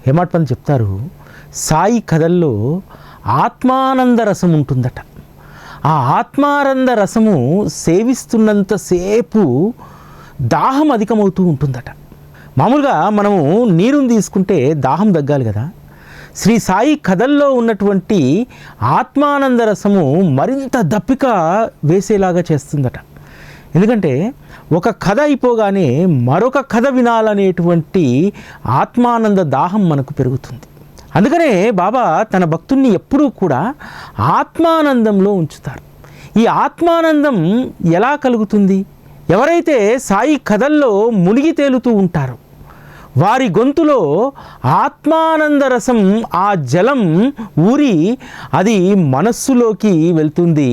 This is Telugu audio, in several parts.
హేమాడ్ పంత్ చెప్తారు, సాయి కథల్లో ఆత్మానంద రసం ఉంటుందట. ఆ ఆత్మానంద రసము సేవిస్తున్నంతసేపు దాహం అధికమవుతూ ఉంటుందట. మామూలుగా మనము నీరుని తీసుకుంటే దాహం తగ్గాలి కదా. శ్రీ సాయి కథల్లో ఉన్నటువంటి ఆత్మానంద రసము మరింత దప్పిక వేసేలాగా చేస్తుందట. ఎందుకంటే ఒక కథ అయిపోగానే మరొక కథ వినాలనేటువంటి ఆత్మానంద దాహం మనకు పెరుగుతుంది. అందుకనే బాబా తన భక్తుల్ని ఎప్పుడూ కూడా ఆత్మానందంలో ఉంచుతారు. ఈ ఆత్మానందం ఎలా కలుగుతుంది? ఎవరైతే సాయి కథల్లో మునిగి తేలుతూ ఉంటారో వారి గొంతులో ఆత్మానంద రసం, ఆ జలం ఊరి అది మనస్సులోకి వెళ్తుంది.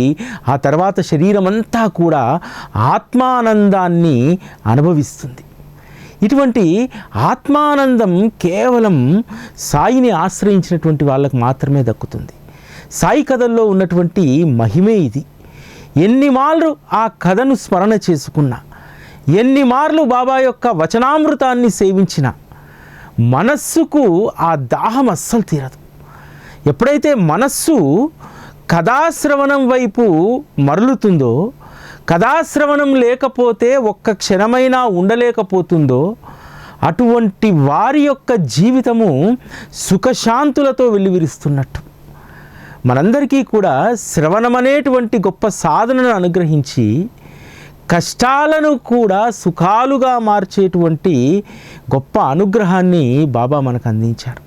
ఆ తర్వాత శరీరం అంతా కూడా ఆత్మానందాన్ని అనుభవిస్తుంది. ఇటువంటి ఆత్మానందం కేవలం సాయిని ఆశ్రయించినటువంటి వాళ్ళకు మాత్రమే దక్కుతుంది. సాయి కథల్లో ఉన్నటువంటి మహిమే ఇది. ఎన్ని మార్లు ఆ కథను స్మరణ చేసుకున్నా, ఎన్ని మార్లు బాబా యొక్క వచనామృతాన్ని సేవించిన మనస్సుకు ఆ దాహం అస్సలు తీరదు. ఎప్పుడైతే మనస్సు కథాశ్రవణం వైపు మరలుతుందో, కథాశ్రవణం లేకపోతే ఒక్క క్షణమైనా ఉండలేకపోతుందో, అటువంటి వారి యొక్క జీవితము సుఖశాంతులతో వెల్లివిరుస్తున్నట్టు. మనందరికీ కూడా శ్రవణం అనేటువంటి గొప్ప సాధనను అనుగ్రహించి కష్టాలను కూడా సుఖాలుగా మార్చేటువంటి గొప్ప అనుగ్రహాన్ని బాబా మనకు అందించారు.